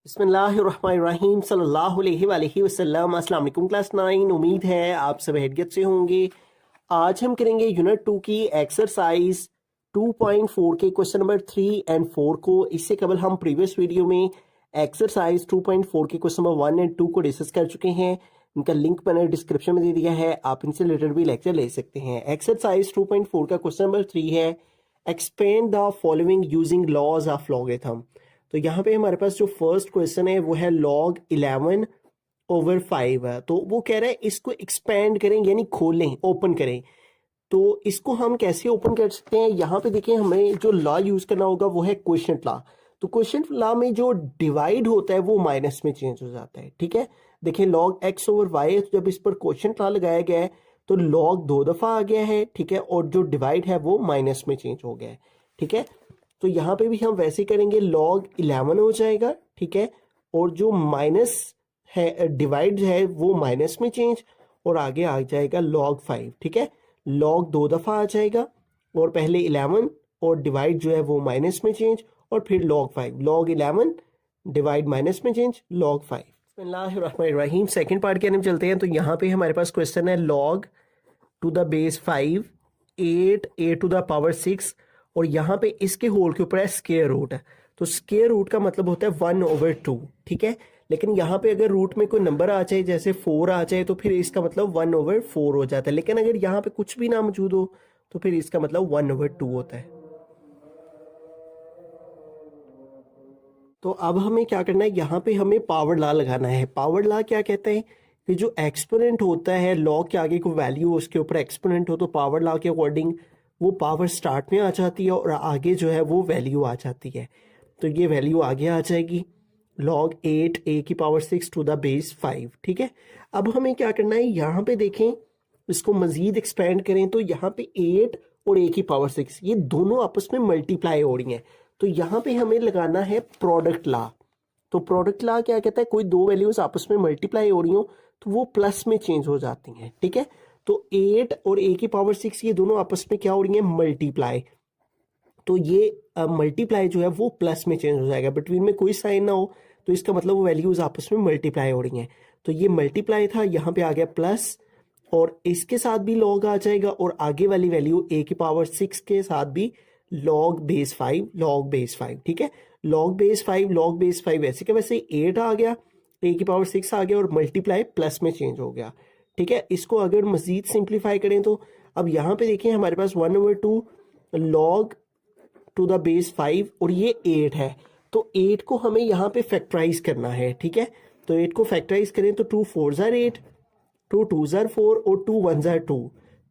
बिस्मिल्लाहिर्रहमानिर्रहीम सल्लल्लाहु अलैहि वसल्लम। अस्सलाम वालेकुम क्लास 9। उम्मीद है आप सब हैरियत से होंगे। आज हम करेंगे यूनिट 2 की एक्सरसाइज 2.4 के क्वेश्चन नंबर 3 एंड 4 को। इससे कबल हम प्रीवियस वीडियो में एक्सरसाइज 2.4 के क्वेश्चन नंबर 1 एंड 2 को डिस्कस कर चुके हैं। इनका लिंक मैंने डिस्क्रिप्शन में दे दिया है, आप इनसे रिलेटेड भी लेक्चर ले सकते हैं। एक्सरसाइज 2.4 का क्वेश्चन नंबर 3 है expand the following using laws of logarithm. तो यहाँ पे हमारे पास जो फर्स्ट क्वेश्चन है वो है log 11/5 है। तो वो कह रहा है इसको एक्सपेंड करें यानी खोलें, ओपन करें। तो इसको हम कैसे ओपन कर सकते हैं? यहाँ पे देखें, हमें जो लॉ यूज करना होगा वो है क्वोशिएंट लॉ। तो क्वोशिएंट लॉ में जो डिवाइड होता है वो माइनस में चेंज हो जाता है। ठीक है, देखें log x/y है, तो जब इस पर क्वोशिएंट लॉ लगाया गया है तो log 2 दफा आ गया है। ठीक है, और जो डिवाइड है वो माइनस में चेंज हो गया है। ठीक है, तो यहाँ पे भी हम वैसे करेंगे, log 11 हो जाएगा। ठीक है, और जो माइनस है डिवाइड है वो माइनस में चेंज, और आगे आ जाएगा log 5। ठीक है, log 2 दफा आ जाएगा और पहले 11 और डिवाइड जो है वो माइनस में चेंज, और फिर log 5, log 11 डिवाइड माइनस में चेंज, log 5। बिस्मिल्लाहिर्रहमानिर्रहीम। सेकंड पार्ट के अंदर चलते हैं। तो यहाँ पे हमारे पास क्वेश्चन है log to the base 5 8 a to the power 6, और यहाँ पे इसके होल के ऊपर है स्क्वायर रूट है। तो स्क्वायर रूट का मतलब होता है 1/2। ठीक है, लेकिन यहाँ पे अगर रूट में कोई नंबर आ जाए, जैसे 4 आ जाए, तो फिर इसका मतलब 1/4 हो जाता है। लेकिन अगर यहाँ पे कुछ भी ना मौजूद हो तो फिर इसका मतलब 1/2 होता है। तो अब हमें क्या करना है, यहाँ पे हमें पावर लॉ लगाना है। पावर लॉ क्या कहते हैं कि जो एक्सपोनेंट होता है, लॉ के आगे कोई वैल्यू हो उसके ऊपर एक्सपोनेंट हो, तो पावर लॉ के अकॉर्डिंग वो पावर स्टार्ट में आ जाती है और आगे जो है वो वैल्यू आ जाती है। तो ये वैल्यू आगे आ जाएगी log 8 a की पावर 6 टू द बेस 5। ठीक है, अब हमें क्या करना है, यहाँ पे देखें, इसको मजीद एक्सपेंड करें तो यहाँ पे 8 और a की पावर 6 ये दोनों आपस में मल्टीप्लाई हो रही हैं। तो यहाँ पे हमें लगाना है प्रोडक्ट लॉ। तो प्रोडक्ट लॉ क्या कहता है, कोई दो वैल्यूज आपस में मल्टीप्लाई हो रही हो तो वो प्लस में चेंज हो जाती हैं। ठीक है, तो 8 और a की पावर 6 ये दोनों आपस में क्या हो रही हैं, मल्टीप्लाई। तो ये मल्टीप्लाई जो है वो प्लस में चेंज हो जाएगा। बिटवीन में कोई साइन ना हो तो इसका मतलब वो वैल्यूज आपस में मल्टीप्लाई हो रही हैं। तो ये मल्टीप्लाई था, यहाँ पे आ गया प्लस, और इसके साथ भी लॉग आ जाएगा, और आगे वाली वैल्यू a की पावर 6 के साथ भी log बेस 5, log बेस 5। ठीक है, log बेस 5, log बेस 5 वैसे के वैसे 8 आ गया, a की पावर 6 आ गया, और मल्टीप्लाई प्लस में चेंज हो गया। ठीक है, इसको अगर मजीद सिंप्लीफाई करें तो अब यहाँ पे देखिए हमारे पास 1/2 log टू द बेस 5, और ये 8 है। तो 8 को हमें यहाँ पे फैक्टराइज करना है। ठीक है, तो 8 को फैक्टराइज करें तो 2 4 ज़ार 8, 2 2 ज़ार 4, और 2 1 ज़ार 2।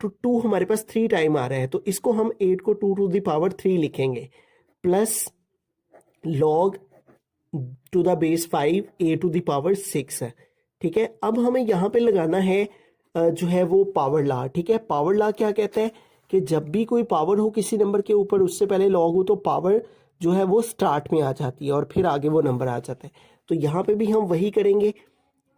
तो 2 हमारे पास 3 टाइम आ रहा है, तो इसको हम 8 को 2 टू द पावर 3 लिखेंगे, plus log to the base 5 a to the power 6 है। ठीक है, अब हमें यहाँ पे लगाना है जो है वो पावर लॉ। ठीक है, पावर लॉ क्या कहता है कि जब भी कोई पावर हो किसी नंबर के ऊपर, उससे पहले लॉग हो तो पावर जो है वो स्टार्ट में आ जाती है और फिर आगे वो नंबर आ जाता है। तो यहाँ पे भी हम वही करेंगे।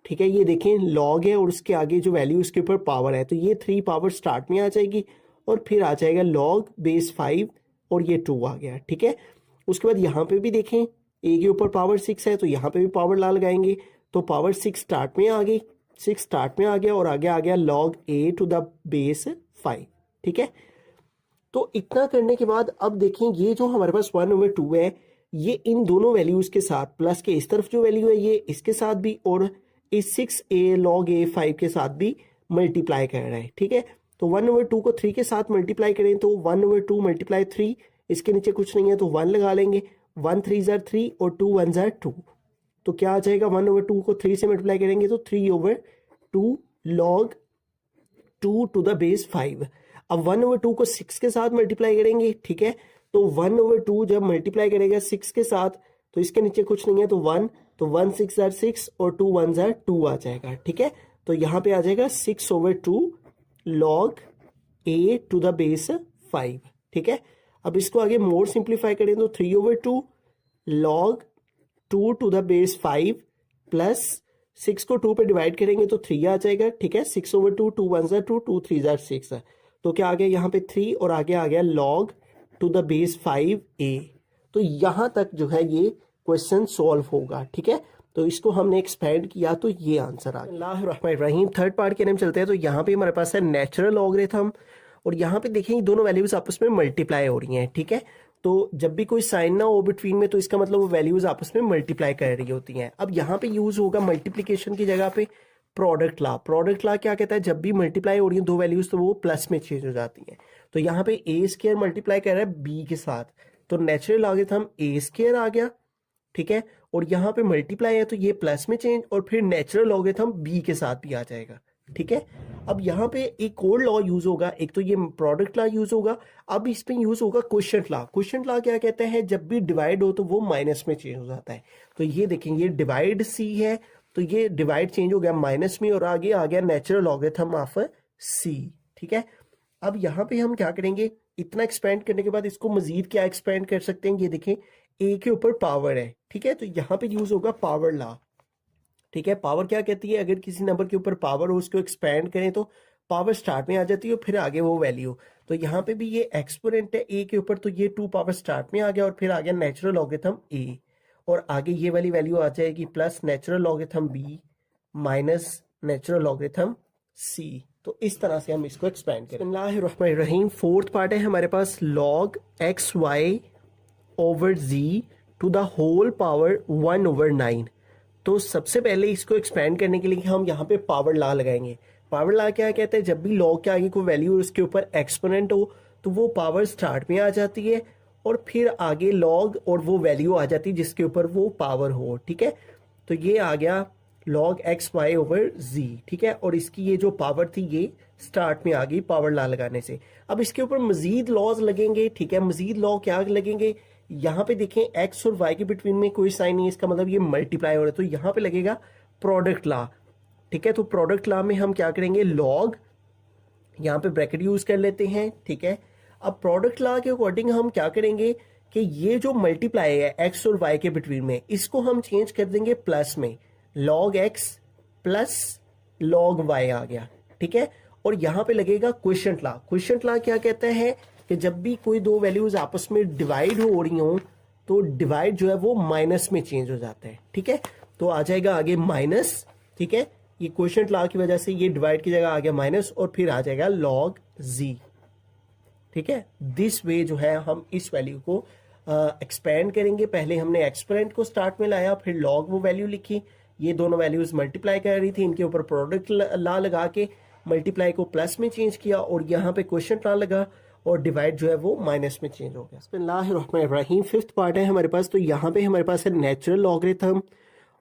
ठीक है, ये देखें लॉग है और उसके आगे जो वैल्यू उसके ऊपर पावर है, तो ये 3 पावर स्टार्ट में आ जाएगी और फिर आ जाएगा log बेस 5, और ये 2 आ गया। ठीक है, उसके बाद यहाँ पे भी देखें a के ऊपर पावर 6 है, तो यहाँ पे भी पावर लॉ लगाएंगे, तो पावर 6 स्टार्ट में आ गई, 6 स्टार्ट में आ गया, और आगे आ गया log a to the base 5। ठीक है, तो इतना करने के बाद अब देखें ये जो हमारे पास 1/2 है, ये इन दोनों वैल्यूज के साथ, प्लस के इस तरफ जो वैल्यू है ये इसके साथ भी, और इस 6a log a 5 के साथ भी मल्टीप्लाई कर रहा है। ठीक है, तो 1/2 को 3 के साथ मल्टीप्लाई करें तो 1/2 मल्टीप्लाई 3, इसके नीचे कुछ नहीं है तो 1 लगा लेंगे, 1 3 ज़ार 3 और 2 1 ज़ार 2। तो क्या आ जाएगा, 1/2 को 3 से मल्टीप्लाई करेंगे तो 3/2 log 2 टू द बेस 5। अब 1/2 को 6 के साथ मल्टीप्लाई करेंगे। ठीक है, तो 1/2 जब मल्टीप्लाई करेगा 6 के साथ तो इसके नीचे कुछ नहीं है तो 1, तो 1 6 ज़ार 6 और 2 1 ज़ार 2 आ जाएगा। ठीक है, तो यहाँ पे आ जाएगा 6/2 log a to the base 5। ठीक है, अब इसको आगे मोर सिंप्लीफाई करें तो 3/2 log 2 to the base 5, plus 6 को 2 पे डिवाइड करेंगे तो 3 आ जाएगा। ठीक है, 6/2, 2 1 ज़ार 2, 2 3 ज़ार 6 है, तो क्या आ गया यहाँ पे 3, और आगे आ गया log to the base 5a। तो यहाँ तक जो है ये क्वेश्चन सॉल्व होगा। ठीक है, तो इसको हमने एक्सपेंड किया तो ये आंसर आ गया। रहीम थर्ड पार्ट के अंदर चलते हैं। तो यहाँ पे हमारे पास है नेचुरल लॉगरिथम, और यहाँ पे देखें ये दोनों वैल्यूज आपस में मल्टीप्लाई हो रही हैं। ठीक है, तो जब भी कोई साइन ना हो बिटवीन में तो इसका मतलब वो वैल्यूज आपस में मल्टीप्लाई कर रही होती हैं। अब यहाँ पे यूज होगा मल्टीप्लीकेशन की जगह पे प्रोडक्ट लॉ। प्रोडक्ट लॉ क्या कहता है, जब भी मल्टीप्लाई हो रही है दो वैल्यूज तो वो प्लस में चेंज हो जाती हैं। तो यहाँ पे ए स्क्वायर मल्टीप्लाई कर रहा है बी के साथ, तो नेचुरल लॉगरिथम ए स्क्वायर आ गया। ठीक है, और यहाँ पे मल्टीप्लाई है तो ये प्लस में चेंज, और फिर नेचुरल लॉगरिथम बी के साथ भी आ जाएगा। ठीक है, अब यहाँ पे एक और लॉ यूज होगा, एक तो ये प्रोडक्ट लॉ यूज होगा, अब इसमें यूज होगा क्वोशिएंट लॉ। क्वोशिएंट लॉ क्या कहता है, जब भी डिवाइड हो तो वो माइनस में चेंज हो जाता है। तो ये देखेंगे ये डिवाइड सी है, तो ये डिवाइड चेंज हो गया माइनस में, और आगे आ गया नेचुरल लॉगरिथम ऑफ सी। ठीक है, अब यहाँ पे हम क्या करेंगे, इतना एक्सपेंड करने के बाद इसको मजीद क्या एक्सपेंड कर सकते हैं, ये देखें ए के ऊपर पावर है। ठीक है, तो यहाँ पे यूज होगा पावर लॉ। ठीक है, पावर क्या कहती है, अगर किसी नंबर के ऊपर पावर हो उसको एक्सपेंड करें तो पावर स्टार्ट में आ जाती है, फिर आगे वो वैल्यू। तो यहाँ पे भी ये एक्सपोनेंट है ए के ऊपर, तो ये 2 पावर स्टार्ट में आ गया, और फिर आ गया नेचुरल लॉगरिथम ए, और आगे ये वाली वैल्यू आ जाएगी plus natural logarithm B minus natural logarithm C. तो इस तरह से हम इसको एक्सपेंड करें। बिस्मिल्लाहिर्रहमानिर्रहीम। फोर्थ पार्ट है हमारे पास log X Y over G to the whole power 1/9। तो सबसे पहले इसको एक्सपेंड करने के लिए हम यहाँ पे पावर लॉ लगाएंगे। पावर लॉ क्या कहते हैं, जब भी लॉग के आगे कोई वैल्यू उसके ऊपर एक्सपोनेंट हो तो वो पावर स्टार्ट में आ जाती है, और फिर आगे लॉग और वो वैल्यू आ जाती है जिसके ऊपर वो पावर हो। ठीक है, तो ये आ गया लॉग एक्स वाई ओवर जी। ठीक है, और इसकी ये जो पावर थी ये स्टार्ट में आ गई पावर लॉ लगाने से। अब इसके ऊपर मजीद लॉज लगेंगे। ठीक है, मजीद लॉ क्या लगेंगे, यहाँ पे देखें एक्स और वाई के बिटवीन में कोई साइन नहीं है, इसका मतलब ये मल्टीप्लाई हो रहा है, तो यहाँ पे लगेगा प्रोडक्ट लॉ। ठीक है, तो प्रोडक्ट लॉ में हम क्या करेंगे, लॉग यहाँ पे ब्रैकेट यूज कर लेते हैं। ठीक है, अब प्रोडक्ट लॉ के अकॉर्डिंग हम क्या करेंगे कि ये जो मल्टीप्लाई है एक्स और वाई के बिटवीन में, इसको हम चेंज कर देंगे प्लस में, log X plus log Y आ गया। ठीक है, और यहाँ पे लगेगा क्वोशिएंट लॉ। क्वोशिएंट लॉ क्या कहता है कि जब भी कोई दो वैल्यूज आपस में डिवाइड हो रही हो तो डिवाइड जो है वो माइनस में चेंज हो जाता है। ठीक है, तो आ जाएगा आगे माइनस। ठीक है, ये क्वोशिएंट लॉ की वजह से ये डिवाइड की जगह आ गया माइनस, और फिर आ जाएगा लॉग जी। ठीक है, दिस वे जो है हम इस वैल्यू को एक्सपेंड करेंगे। पहले हमने एक्सपोनेंट को स्टार्ट में लाया, फिर लॉग वो वैल्यू लिखी, ये दोनों वैल्यूज मल्टीप्लाई कर रही थी, इनके ऊपर प्रोडक्ट लॉ लगा के मल्टीप्लाई को प्लस में चेंज किया, और यहाँ पे क्वोशिएंट लॉ लगा, और डिवाइड जो है वो माइनस में चेंज हो गया। बिस्मिल्लाहिर्रहमानिर्रहीम। फिफ्थ पार्ट है हमारे पास। तो यहाँ पे हमारे पास है नेचुरल लॉगरिथम,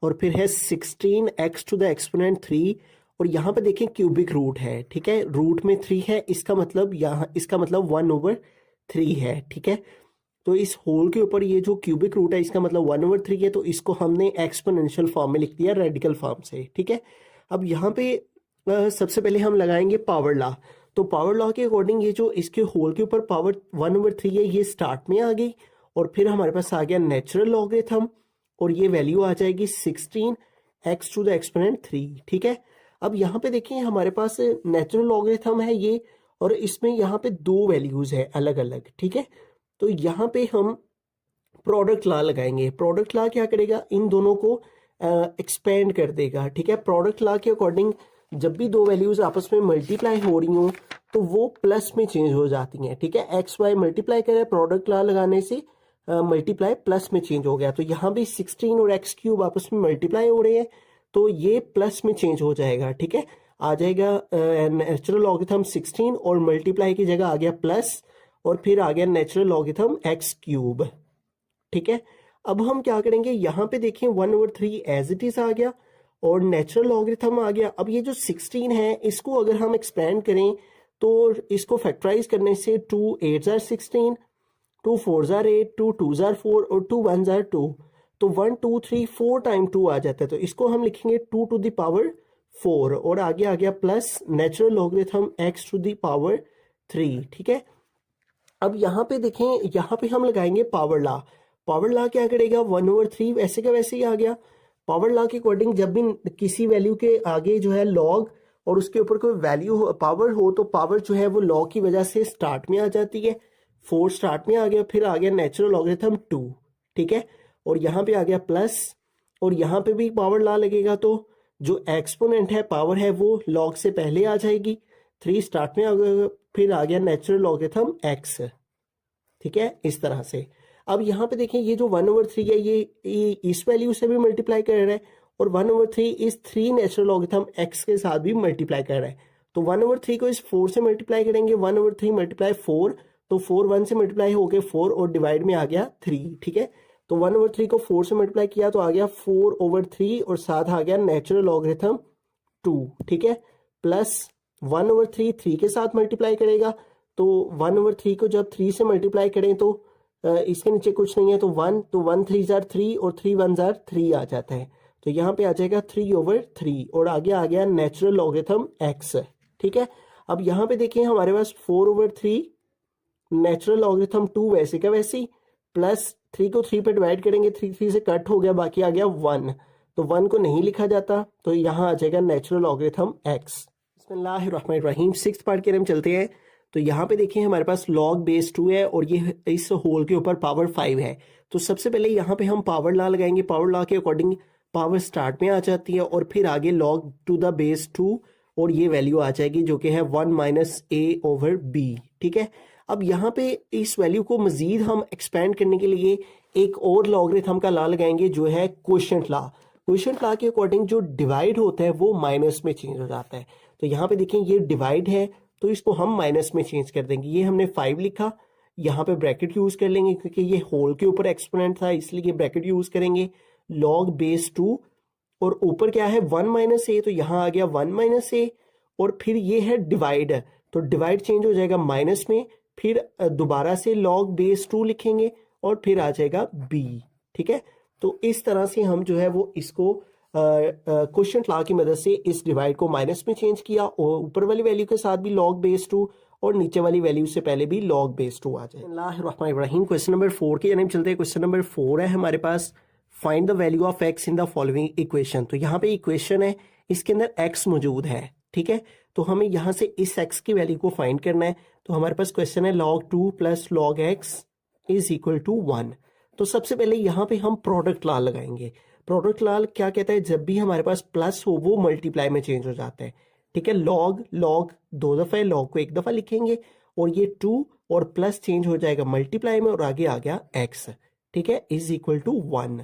और फिर है 16x टू द एक्सपोनेंट 3, और यहाँ पे देखें क्यूबिक रूट है। ठीक है, रूट में 3 है, इसका मतलब यहाँ इसका मतलब 1/3 है। ठीक है, तो इस होल के ऊपर ये जो क्यूबिक रूट है इसका मतलब 1/3 है, तो इसको हमने एक्सपोनेंशियल फॉर्म में लिख दिया रेडिकल फॉर्म से। ठीक है, अब यहाँ पे सबसे पहले हम लगाएंगे पावर लॉ। तो पावर लॉ के अकॉर्डिंग ये जो इसके होल के ऊपर पावर 1/3 है ये स्टार्ट में आ गई, और फिर हमारे पास आ गया नेचुरल लॉगरिथम, और ये वैल्यू आ जाएगी 16x टू द एक्सपोनेंट 3। ठीक है, अब यहाँ पे देखिए हमारे पास नेचुरल लॉगरिथम है ये, और इसमें यहाँ पे दो वैल्यूज है अलग अलग। ठीक है, तो यहाँ पे हम प्रोडक्ट लॉ लगाएंगे। प्रोडक्ट लॉ क्या करेगा, इन दोनों को एक्सपेंड कर देगा। ठीक है, प्रोडक्ट लॉ के अकॉर्डिंग जब भी दो वैल्यूज आपस में मल्टीप्लाई हो रही हो तो वो प्लस में चेंज हो जाती हैं। ठीक है, एक्स वाई मल्टीप्लाई करें, प्रोडक्ट लॉ लगाने से मल्टीप्लाई प्लस में चेंज हो गया, तो यहाँ भी 16 और एक्स क्यूब आपस में मल्टीप्लाई हो रहे हैं, तो ये प्लस में चेंज हो जाएगा। ठीक है, आ जाएगा नेचुरल लॉगरिथम 16, और मल्टीप्लाई की जगह आ गया प्लस, और फिर आ गया नेचुरल लॉगरिथम एक्स क्यूब। ठीक है, अब हम क्या करेंगे, यहाँ पे देखें 1/3 एज इट इज आ गया, और नेचुरल लॉगरिथम आ गया। अब ये जो 16 है इसको अगर हम एक्सपेंड करें तो इसको फैक्टराइज करने से 2 8 जार 16, 2 4 जार 8, 2 2 जार 4, और 2 1 जार 2, तो 1 2 3 4 टाइम 2 आ जाता है, तो इसको हम लिखेंगे 2 टू द पावर 4, और आगे आ गया plus natural logarithm x to the power 3। ठीक है, अब यहाँ पे देखें, यहाँ पे हम लगाएंगे पावर लॉ। पावर लॉ क्या करेगा, 1/3 वैसे का वैसे ही आ गया। पावर लॉ के अकॉर्डिंग जब भी किसी वैल्यू के आगे जो है लॉग और उसके ऊपर कोई वैल्यू पावर हो तो पावर जो है वो लॉग की वजह से स्टार्ट में आ जाती है। 4 स्टार्ट में आ गया, फिर आ गया नेचुरल लॉगरिथम 2। ठीक है, और यहाँ पे आ गया प्लस, और यहाँ पे भी पावर लॉ लगेगा, तो जो एक्सपोनेंट है पावर है वो लॉग से पहले आ जाएगी, 3 स्टार्ट में आ गया, फिर आ गया नेचुरल लॉगरिथम x। ठीक है, इस तरह से। अब यहाँ पे देखें ये जो 1/3 है ये इस वैल्यू से भी मल्टीप्लाई कर रहा है, और 1/3 इस 3 नेचुरल लॉगरिथम x के साथ भी मल्टीप्लाई कर रहा है। तो 1/3 को इस 4 से मल्टीप्लाई करेंगे, 1/3 मल्टीप्लाई 4, तो 4 1 से मल्टीप्लाई हो गए 4 और डिवाइड में आ गया 3। ठीक है, तो 1/3 को 4 से मल्टीप्लाई किया तो आ गया 4/3 और साथ आ गया नेचुरल लॉगरिथम 2। ठीक है, प्लस 1/3 3 के साथ मल्टीप्लाई करेगा, तो 1/3 को जब 3 से मल्टीप्लाई करें तो इसके नीचे कुछ नहीं है, तो 1, तो 1 3 जार 3 और 3 1 जार 3 आ जाता है, तो यहाँ पे आ जाएगा 3/3 और आगे आ गया नेचुरल लॉगरिथम x। ठीक है, अब यहाँ पे देखिए हमारे पास 4/3 नेचुरल लॉगरिथम 2 वैसे का वैसे ही, प्लस 3 को 3 पे डिवाइड करेंगे, 3 3 से कट हो गया, बाकी आ गया 1, तो 1 को नहीं लिखा जाता, तो यहाँ आ जाएगा नेचुरल लॉगरिथम x। बिस्मिल्लाहिर्रहमानिर्रहीम, 6th पार्ट की हम चलते हैं। तो यहाँ पे देखिए हमारे पास log बेस 2 है और ये इस होल के ऊपर पावर 5 है। तो सबसे पहले यहाँ पे हम पावर लॉ लगाएंगे, पावर लॉ के अकॉर्डिंग पावर स्टार्ट में आ जाती है और फिर आगे log टू द बेस 2 और ये वैल्यू आ जाएगी जो कि है 1 - a/b। ठीक है, अब यहाँ पे इस वैल्यू को मजीद हम एक्सपेंड करने के लिए एक और लॉगरिथम का लॉ लगाएंगे जो है क्वोशिएंट लॉ। क्वोशिएंट लॉ के अकॉर्डिंग जो डिवाइड होता है वो माइनस में चेंज हो जाता है। तो यहाँ पे देखें ये डिवाइड है तो इसको हम माइनस में चेंज कर देंगे। ये हमने 5 लिखा, यहाँ पे ब्रैकेट यूज कर लेंगे क्योंकि ये होल के ऊपर एक्सपोनेंट था इसलिए ब्रैकेट यूज करेंगे। log बेस 2 और ऊपर क्या है 1 - a, तो यहाँ आ गया 1 - a और फिर ये है डिवाइड, तो डिवाइड चेंज हो जाएगा माइनस में, फिर दोबारा से log बेस 2 लिखेंगे और फिर आ जाएगा b। ठीक है, तो इस तरह से हम जो है वो इसको क्वोशिएंट लॉ की मदद से इस डिवाइड को माइनस में चेंज किया और ऊपर वाली वैल्यू के साथ भी log बेस 2 और नीचे वाली वैल्यू से पहले भी log बेस 2 आ जाए। बिस्मिल्लाहिर्रहमानिर्रहीम, क्वेश्चन नंबर 4 की जानिब चलते हैं। क्वेश्चन नंबर 4 है हमारे पास, find the value of x in the following equation. तो यहाँ पे इक्वेशन है, इसके अंदर x मौजूद है। ठीक है, तो हमें यहाँ से इस x की वैल्यू को फाइंड करना है। तो हमारे पास क्वेश्चन है log 2 + log x is equal to 1। तो सबसे पहले यहाँ पे हम प्रोडक्ट लॉ लगाएंगे। प्रोडक्ट लॉ क्या कहता है, जब भी हमारे पास प्लस हो वो मल्टीप्लाई में चेंज हो जाता है। ठीक है, log 2 दफा है, log को 1 दफा लिखेंगे और ये 2 और प्लस चेंज हो जाएगा मल्टीप्लाई में और आगे आ गया x। ठीक है, इज इक्वल टू 1,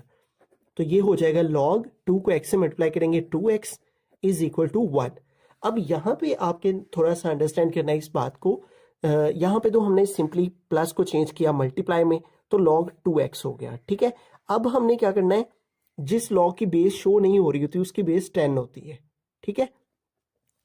तो ये हो जाएगा log 2 को x से मल्टीप्लाई करेंगे 2x इज इक्वल टू 1। अब यहाँ पे आपके थोड़ा सा अंडरस्टैंड करना है इस बात को। यहाँ पे तो हमने सिंपली प्लस को चेंज किया मल्टीप्लाई में, तो log 2x हो गया। ठीक है, अब हमने क्या करना है, जिस log की बेस शो नहीं हो रही होती उसकी बेस 10 होती है। ठीक है,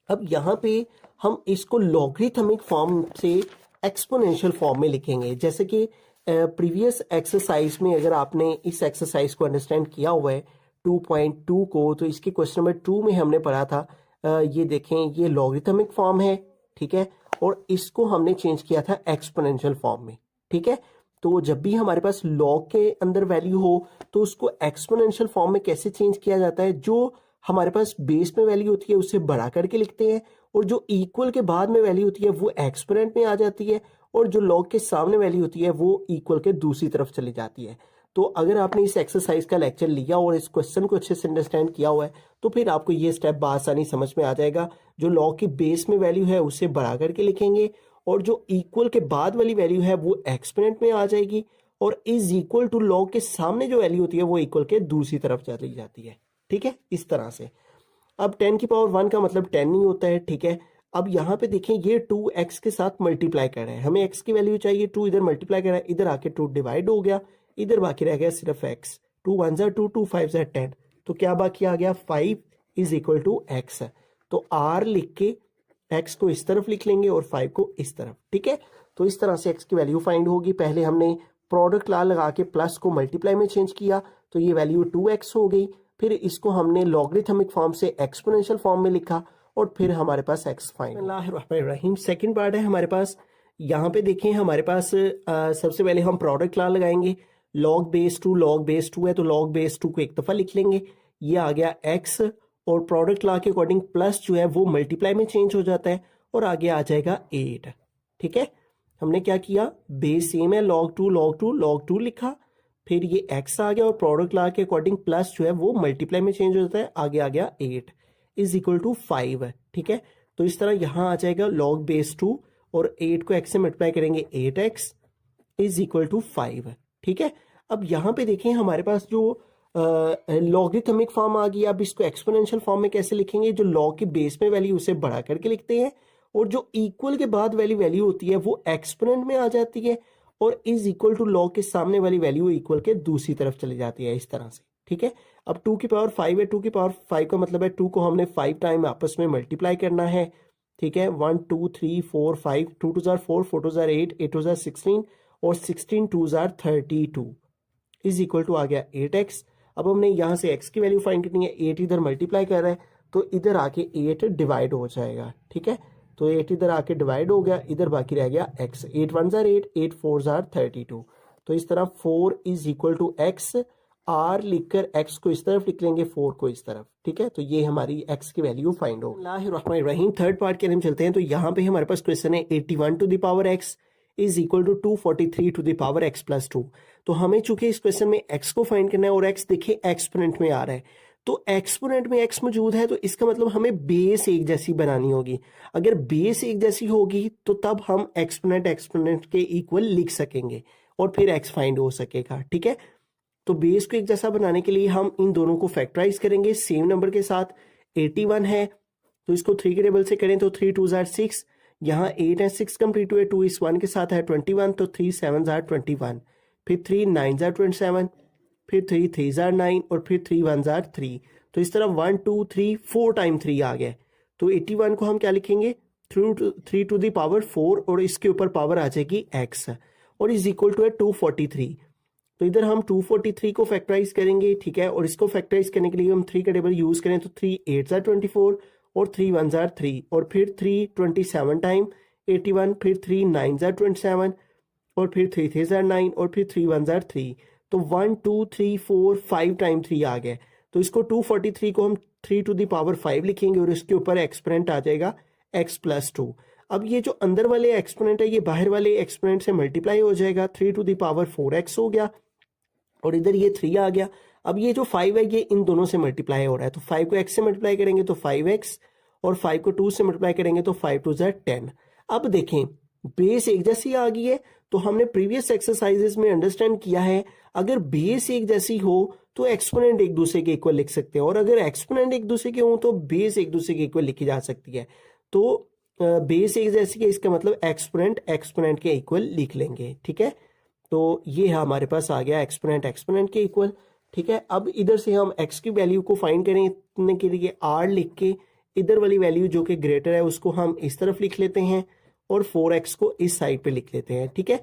अब यहाँ पे हम इसको लॉगरिथमिक फॉर्म से एक्सपोनेंशियल फॉर्म में लिखेंगे। जैसे कि प्रीवियस एक्सरसाइज में अगर आपने इस एक्सरसाइज को अंडरस्टैंड किया हुआ है 2.2 को, तो इसके क्वेश्चन नंबर 2 में हमने पढ़ा था, ये देखें ये लॉगरिथमिक फॉर्म है। ठीक है, और इसको हमने चेंज किया था एक्सपोनेंशियल फॉर्म में। ठीक है, तो जब भी हमारे पास log के अंदर वैल्यू हो तो उसको एक्सपोनेंशियल फॉर्म में कैसे चेंज किया जाता है, जो हमारे पास बेस में वैल्यू होती है उसे बढ़ा करके लिखते हैं और जो इक्वल के बाद में वैल्यू होती है वो एक्सपोनेंट में आ जाती है और जो log के सामने वैल्यू होती है वो इक्वल के दूसरी तरफ चली जाती है। तो अगर आपने इस एक्सरसाइज का लेक्चर लिया और इस क्वेश्चन को अच्छे से अंडरस्टैंड किया हुआ है तो फिर आपको ये स्टेप बआसानी समझ में आ जाएगा। जो log की बेस में वैल्यू है उसे बढ़ा करके लिखेंगे और जो इक्वल के बाद वाली वैल्यू है वो एक्सपोनेंट में आ जाएगी और इज इक्वल टू log के सामने जो वैल्यू होती है वो इक्वल के दूसरी तरफ चली जाती है। ठीक है, इस तरह से। अब 10 की पावर 1 का मतलब 10 नहीं होता है। ठीक है, अब यहाँ पे देखें ये 2x के साथ मल्टीप्लाई कर रहे हैं, हमें x की वैल्यू चाहिए, 2 इधर मल्टीप्लाई कर रहा है, इधर आके 2 डिवाइड हो गया, इधर बाकी रह गया सिर्फ x। 2 1 ज़ा 2, 2 5 ज़ा 10, तो क्या बाकी आ गया 5 इज इक्वल टू x। तो r लिख के x को इस तरफ लिख लेंगे और 5 को इस तरफ। ठीक है, तो इस तरह से x की वैल्यू फाइंड होगी। पहले हमने प्रोडक्ट लॉ लगा के प्लस को मल्टीप्लाई में चेंज किया तो ये वैल्यू 2x हो गई, फिर इसको हमने लॉगरिथमिक फॉर्म से एक्सपोनेंशियल फॉर्म में लिखा और फिर हमारे पास x फाइंड। बिस्मिल्लाहिर्रहमानिर्रहीम, सेकंड पार्ट है हमारे पास। यहाँ पे देखें हमारे पास सबसे पहले हम प्रोडक्ट लॉ लगाएंगे। log बेस 2 है तो log बेस 2 को 1 दफा लिख लेंगे, ये आ गया x और प्रोडक्ट लॉ के अकॉर्डिंग प्लस जो है वो मल्टीप्लाई में चेंज हो जाता है और आगे आ जाएगा 8। ठीक है, हमने क्या किया, बेस सेम है log 2 लिखा, फिर ये x आ गया और प्रोडक्ट ला के अकॉर्डिंग प्लस जो है वो मल्टीप्लाई में चेंज हो जाता है, आगे आ गया 8 इज इक्वल टू 5। ठीक है, तो इस तरह यहाँ आ जाएगा log बेस 2 और 8 को x से मल्टीप्लाई करेंगे 8x इज इक्वल टू 5। ठीक है, अब यहाँ पे देखें हमारे पास जो लॉगरिथमिक फॉर्म आ गई। अब इसको एक्सपोनेंशियल फॉर्म में कैसे लिखेंगे, जो लॉग के बेस में वैल्यू उसे बढ़ा करके लिखते हैं और जो इक्वल के बाद वाली वैल्यू होती है वो एक्सपोनेंट में आ जाती है और इज इक्वल टू लॉग के सामने वाली वैल्यू इक्वल के दूसरी तरफ चली जाती है इस तरह से। ठीक है, अब 2 की पावर 5 है, 2 की पावर 5 का मतलब है 2 को हमने 5 टाइम आपस में मल्टीप्लाई करना है। ठीक है, 1 2 3 4 5, 2 2 जार 4, 4 2 जार 8, 8 2 जार 16 और 16 2 जार 32 इज इक्वल टू आ गया 8x। अब हमने यहाँ से x की वैल्यू फाइंड करनी है, 8 इधर मल्टीप्लाई कर रहा है तो इधर आके 8 डिवाइड हो जाएगा। ठीक है, तो 8 इधर आके डिवाइड हो गया, इधर बाकी रह गया x। 8 1 jar 8, 8 4 jar 32। तो इस तरह 4 is equal to x, r लिखकर x को इस तरफ लिख लेंगे, 4 को इस तरफ। ठीक है, तो ये हमारी x की वैल्यू फाइंड होगी। रहीम थर्ड पार्ट के लिए हम चलते हैं। तो यहाँ पे हमारे पास क्वेश्चन है 81 to the power x is equal to 243 to the power x plus 2। तो हमें चूंकि इस क्वेश्चन में x को फाइंड करना है और x देखिए एक्सपोनेंट में आ रहा है, तो एक्सपोनेंट में x मौजूद है तो इसका मतलब हमें बेस एक जैसी बनानी होगी। अगर बेस एक जैसी होगी तो तब हम एक्सपोनेंट के इक्वल लिख सकेंगे और फिर x फाइंड हो सकेगा। ठीक है, तो बेस को एक जैसा बनाने के लिए हम इन दोनों को फैक्टराइज करेंगे सेम नंबर के साथ। 81 है तो इसको 3 के टेबल से करें तो 3 2 जार 6, यहाँ 8 है, 6 कंप्लीट हुए, 2 इस 1 के साथ है 21, तो 3 7 जार 21, फिर 3 9 जार 27, फिर 3 3 जार 9 और फिर 3 1 जार 3। तो इस तरह 1 2 3 4 टाइम 3 आ गया। तो 81 को हम क्या लिखेंगे, 3 टू द पावर 4 और इसके ऊपर पावर आ जाएगी x और इज इक्वल टू है 243। तो इधर हम 243 को फैक्टराइज करेंगे। ठीक है, और इसको फैक्टराइज करने के लिए हम 3 का टेबल यूज करें तो 3 8 जार 24 और 3 1 जार 3 और फिर 3 27 टाइम 81, फिर 3 9 जार 27 और फिर 3 3 जार 9 और फिर 3 1 जार 3। तो 1 2 3 4 5 टाइम 3 आ गया। तो इसको 243 को हम 3 टू द पावर 5 लिखेंगे और इसके ऊपर एक्सपोनेंट आ जाएगा x प्लस 2। अब ये जो अंदर वाले एक्सपोनेंट है ये बाहर वाले एक्सपोनेंट से मल्टीप्लाई हो जाएगा, 3 टू द पावर 4x हो गया और इधर ये 3 आ गया। अब ये जो 5 है ये इन दोनों से मल्टीप्लाई हो रहा है, तो 5 को x से मल्टीप्लाई करेंगे तो 5x और 5 को 2 से मल्टीप्लाई करेंगे तो 5 2 जार 10। अब देखें बेस एक जैसी आ गई है, तो हमने प्रीवियस एक्सरसाइजेस में अंडरस्टैंड किया है अगर बेस एक जैसी हो तो एक्सपोनेंट एक दूसरे के इक्वल लिख सकते हैं और अगर एक्सपोनेंट एक दूसरे के हो तो बेस एक दूसरे के इक्वल लिखी जा सकती है। तो बेस एक जैसी है इसका मतलब एक्सपोनेंट के इक्वल लिख लेंगे। ठीक है, तो ये हमारे पास आ गया एक्सपोनेंट के इक्वल। ठीक है, अब इधर से हम x की वैल्यू को फाइंड करने के लिए r लिख के इधर वाली वैल्यू जो कि ग्रेटर है उसको हम इस तरफ लिख लेते हैं और 4x को इस साइड पे लिख लेते हैं। ठीक है,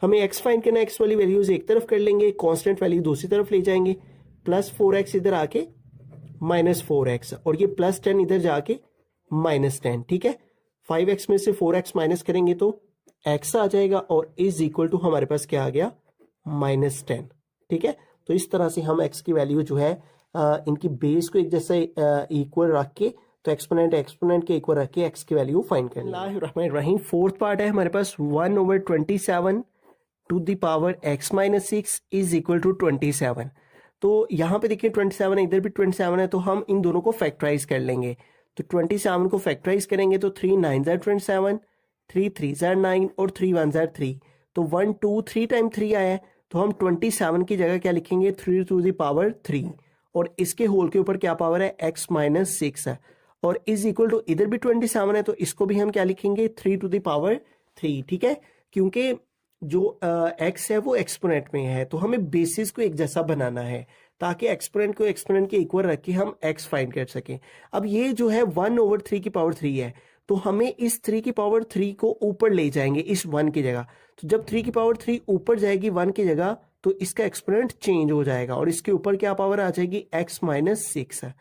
हमें x फाइंड करना है, x वाली वैल्यूज एक तरफ कर लेंगे, कांस्टेंट वैल्यू दूसरी तरफ ले जाएंगे, प्लस 4x इधर आके माइनस 4x और ये प्लस 10 इधर जाके माइनस 10। ठीक है, 5x में से 4x माइनस करेंगे तो x आ जाएगा और इज इक्वल टू हमारे पास क्या आ गया, माइनस 10। ठीक है, तो इस तरह से हम x की वैल्यू जो है इनकी बेस को एक जैसे इक्वल रख के तो एक्सपोनेंट के इक्वल रख के x की वैल्यू फाइंड करनी है। फोर्थ पार्ट है हमारे पास 1/27 to the power x minus 6 is equal to 27। तो यहाँ पे देखिए 27 है, इधर भी 27 है, तो हम इन दोनों को फैक्टराइज कर लेंगे। तो 27 को फैक्टराइज करेंगे तो 3 9 जार 27, 3 3 जार 9 और 3 1 जार 3। तो 1 2 3 टाइम 3 आया है तो हम 27 की जगह क्या लिखेंगे, 3 टू द पावर 3 और इसके होल के ऊपर क्या पावर है, x माइनस 6 है और इज इक्वल टू इधर भी 27 है तो इसको भी हम क्या लिखेंगे, 3 टू द पावर 3। ठीक है, क्योंकि जो x है वो एक्सपोनेंट में है तो हमें बेसिस को एक जैसा बनाना है ताकि एक्सपोनेंट को एक्सपोनेंट के इक्वल रख के हम x फाइंड कर सकें। अब ये जो है 1/3 की पावर 3 है तो हमें इस 3 की पावर 3 को ऊपर ले जाएंगे इस 1 की जगह। तो जब 3 की पावर 3 ऊपर जाएगी 1 की जगह तो इसका एक्सपोनेंट चेंज हो जाएगा और इसके ऊपर क्या पावर आ जाएगी, x minus 6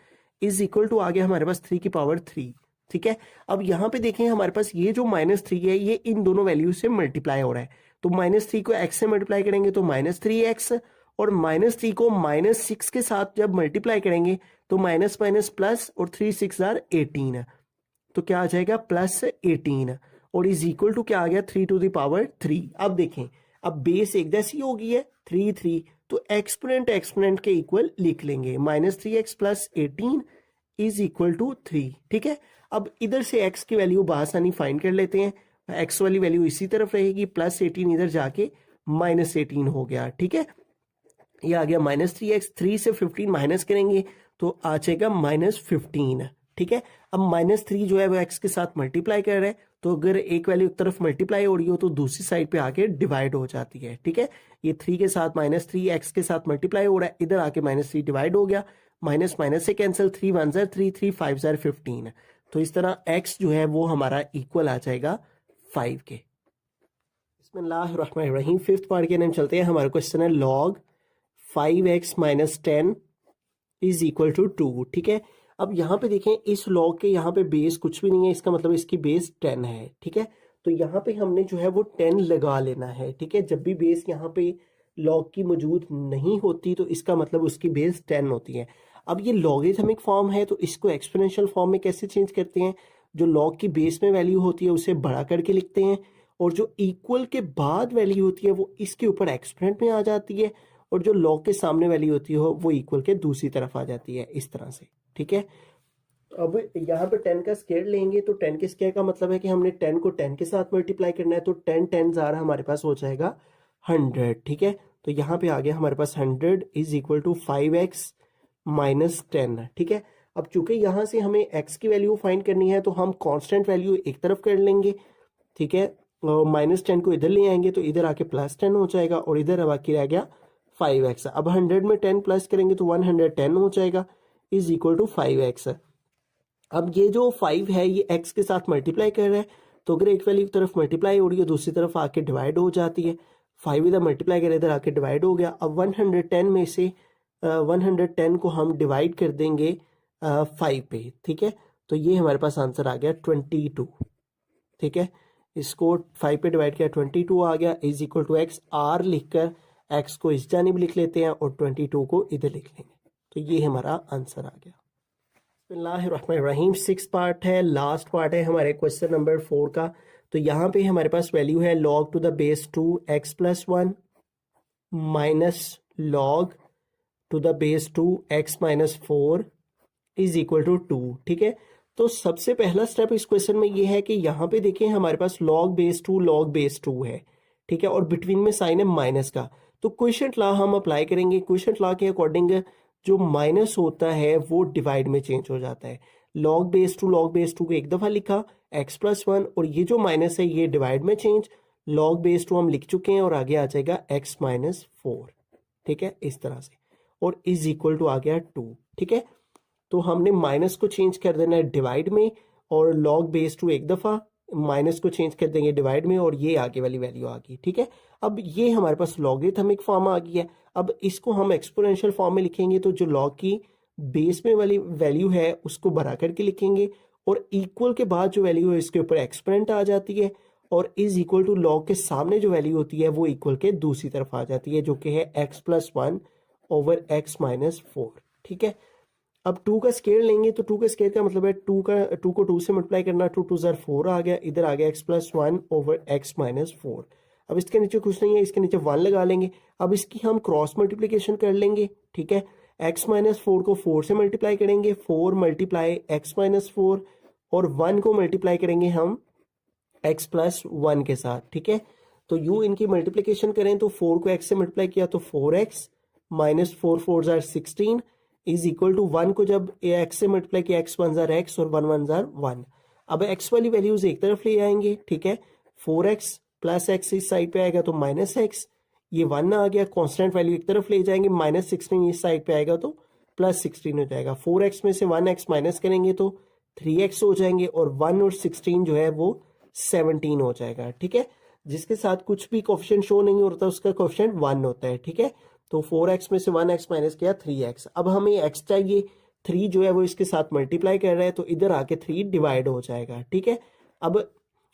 is equal to आ गया हमारे पास 3 की पावर 3। ठीक है, अब यहाँ पे देखें हमारे पास ये जो -3 है ये इन दोनों वैल्यू से मल्टीप्लाई हो रहा है तो -3 को x से मल्टीप्लाई करेंगे तो -3x और -3 को -6 के साथ जब मल्टीप्लाई करेंगे तो माइनस माइनस प्लस और 3 6 जार 18 तो क्या आ जाएगा प्लस 18 और इज इक्वल टू क्या आ गया 3 टू द पावर 3। अब देखें अब बेस एक जैसी हो गई है 3 3 तो एक्सपोनेंट के इक्वल लिख लेंगे, -3x plus 18 is equal to 3। ठीक है, अब इधर से x की वैल्यू बासानी फाइंड कर लेते हैं। x वाली वैल्यू इसी तरफ रहेगी, प्लस 18 इधर जाके -18 हो गया। ठीक है, ये आ गया -3x, 3 से 15 माइनस करेंगे तो आ जाएगा -15। ठीक है, अब -3 जो है वो x के साथ मल्टीप्लाई कर रहा है, तो अगर एक वैल्यू एक तरफ मल्टीप्लाई हो रही हो तो दूसरी साइड पे आके डिवाइड हो जाती है। ठीक है, ये 3 के साथ -3 x के साथ मल्टीप्लाई हो रहा है, इधर आके -3 डिवाइड हो गया, माइनस माइनस से कैंसिल, 3 1 ज़ार 3, 3 5 ज़ार 15। तो इस तरह x जो है वो हमारा इक्वल आ जाएगा 5 के। बिस्मिल्लाहिर्रहमानिर्रहीम, फिफ्थ पार्ट के नाम चलते हैं। हमारा क्वेश्चन है log 5x minus 10 is equal to 2। ठीक है, अब यहाँ पे देखें, इस लॉग के यहाँ पे बेस कुछ भी नहीं है, इसका मतलब इसकी बेस 10 है। ठीक है, तो यहाँ पे हमने जो है वो 10 लगा लेना है। ठीक है, जब भी बेस यहाँ पे लॉग की मौजूद नहीं होती तो इसका मतलब उसकी बेस 10 होती है। अब ये लॉगरिथमिक फॉर्म है तो इसको एक्सपोनेंशियल फॉर्म में कैसे चेंज करते हैं, जो लॉग की बेस में वैल्यू होती है उसे बड़ा करके लिखते हैं, और जो इक्वल के बाद वैल्यू होती है वो इसके ऊपर एक्सपोनेंट में आ जाती है, और जो लॉग के सामने वैल्यू होती है वो इक्वल के दूसरी तरफ आ जाती है, इस तरह से। ठीक है, अब यहाँ पे 10 का स्क्वायर लेंगे तो 10 के स्क्वायर का मतलब है कि हमने 10 को 10 के साथ मल्टीप्लाई करना है, तो 10 10 ज़ार हमारे पास हो जाएगा 100। ठीक है, तो यहाँ पे आ गया हमारे पास 100 is equal to 5x minus 10। ठीक है, अब चूंकि यहाँ से हमें x की वैल्यू फाइंड करनी है तो हम कांस्टेंट वैल्यू एक तरफ कर लेंगे। ठीक है, -10 को इधर ले आएंगे तो इधर आके +10 हो जाएगा, और इधर अब आके रह गया 5x। अब 100 में 10 प्लस करेंगे तो 110 हो जाएगा इज इक्वल टू 5x। अब ये जो 5 है ये x के साथ मल्टीप्लाई कर रहा है, तो अगर एक वैल्यू की तरफ मल्टीप्लाई हो रही है दूसरी तरफ आके डिवाइड हो जाती है। 5 इधर मल्टीप्लाई कर इधर आके डिवाइड हो गया। अब 110 में से 110 को हम डिवाइड कर देंगे 5 पे। ठीक है, तो ये हमारे पास आंसर आ गया 22। ठीक है, इसको 5 पे डिवाइड किया 22 आ गया is equal to x। r लिखकर x को इस जानिब लिख लेते हैं और 22 को इधर लिख लेंगे, तो ये हमारा आंसर आ गया। बिस्मिल्लाहिर्रहमानिर्रहीम, 6 पार्ट है, लास्ट पार्ट है हमारे क्वेश्चन नंबर 4 का। तो यहाँ पे हमारे पास वैल्यू है log to the base 2x plus 1 minus log to the base 2x minus 4 is equal to 2। ठीक है, तो सबसे पहला स्टेप इस क्वेश्चन में ये है कि यहाँ पे देखें हमारे पास log बेस 2 है। ठीक है, और बिटवीन में साइन है माइनस का, तो क्वोशिएंट लॉ हम अप्लाई करेंगे। क्वोशिएंट लॉ के अकॉर्डिंग जो माइनस होता है वो डिवाइड में चेंज हो जाता है। log बेस 2 को एक दफा लिखा x प्लस 1, और ये जो माइनस है ये डिवाइड में चेंज, log बेस 2 हम लिख चुके हैं और आगे आ जाएगा x माइनस 4। ठीक है, इस तरह से, और इज इक्वल टू आ गया 2। ठीक है, तो हमने माइनस को चेंज कर देना है डिवाइड में, और log बेस 2 एक दफा, माइनस को चेंज कर देंगे डिवाइड में, और ये आगे वाली वैल्यू आ गई। ठीक है, अब ये हमारे पास लॉगरिथमिक फॉर्म आ गई है। अब इसको हम एक्सपोनेंशियल फॉर्म में लिखेंगे, तो जो लॉग की बेस में वाली वैल्यू है उसको बढ़ा करके लिखेंगे, और इक्वल के बाद जो वैल्यू है इसके ऊपर एक्सपोनेंट आ जाती है, और इज इक्वल टू लॉग के सामने जो वैल्यू होती है वो इक्वल के दूसरी तरफ आ जाती है, जो कि है x plus 1 over x minus 4। ठीक है, अब 2 का स्केयर लेंगे, तो 2 का स्केयर का मतलब है 2 को 2 से मल्टीप्लाई करना, 2 2 ज़ार 4 आ गया, इधर आ गया x plus 1 over x minus 4। अब इसके नीचे कुछ नहीं है, इसके नीचे 1 लगा लेंगे। अब इसकी हम क्रॉस मल्टीप्लिकेशन कर लेंगे। ठीक है, x माइनस 4 को 4 से मल्टीप्लाई करेंगे, 4 मल्टीप्लाई x माइनस 4, और 1 को मल्टीप्लाई करेंगे हम x प्लस 1 के साथ। ठीक है, तो यूँ इनकी मल्टीप्लिकेशन करें तो 4 को x से मल्टीप्लाई किया तो 4x माइनस 4 4 ज़ार 16 इज इक्वल टू 1 को जब x से मल्टीप्लाई किया x 1 ज़ार x और 1 1 ज़ार 1। अब x वाली वैल्यूज एक तरफ ले आएंगे। ठीक है, 4x प्लस x इस साइड पे आएगा तो माइनस x, ये 1 आ गया, कांस्टेंट वैल्यू एक तरफ ले जाएंगे, माइनस 16 इस साइड पे आएगा तो प्लस 16 हो जाएगा। 4x में से 1x माइनस करेंगे तो 3x हो जाएंगे, और 1 और 16 जो है वो 17 हो जाएगा। ठीक है, जिसके साथ कुछ भी कोफिशिएंट शो नहीं होता उसका कोफिशिएंट 1 होता है। ठीक है, तो 4x में से 1x माइनस किया 3x। अब हमें x चाहिए, 3 जो है वो इसके साथ मल्टीप्लाई कर रहा है तो इधर आके 3 डिवाइड हो जाएगा। ठीक है, अब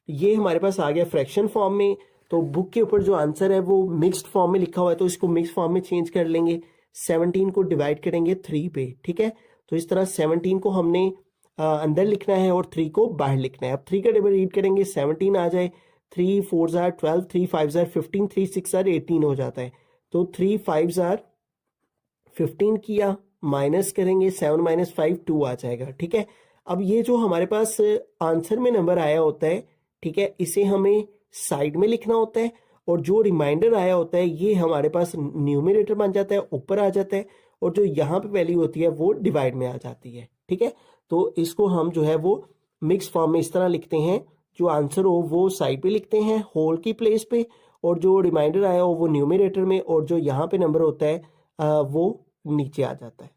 ये हमारे पास आ गया फ्रैक्शन फॉर्म में। तो बुक के ऊपर जो आंसर है वो मिक्स्ड फॉर्म में लिखा हुआ है, तो इसको मिक्स्ड फॉर्म में चेंज कर लेंगे। 17 को डिवाइड करेंगे 3 पे। ठीक है, तो इस तरह 17 को हमने अंदर लिखना है और 3 को बाहर लिखना है। अब 3 का डिवाइड करेंगे 17 आ जाए, 3 4 ज़ार 12, 3 5 ज़ार 15, 3 6 ज़ार 18 हो जाता है, तो 3 5 ज़ार 15 किया, माइनस करेंगे 7 माइनस 5 2 आ जाएगा। ठीक है, अब ये जो हमारे पास आंसर में नंबर आया होता है, ठीक है, इसे हमें साइड में लिखना होता है और जो रिमाइंडर आया होता है ये हमारे पास न्यूमरेटर बन जाता है, ऊपर आ जाता है, और जो यहाँ पे वैल्यू होती है वो डिवाइड में आ जाती है। ठीक है, तो इसको हम जो है वो मिक्स फॉर्म में इस तरह लिखते हैं, जो आंसर हो वो साइड पे लिखते हैं होल की प्लेस पे, और जो रिमाइंडर आया हो वो न्यूमरेटर में, और जो यहाँ पे नंबर होता है वो नीचे आ जाता है।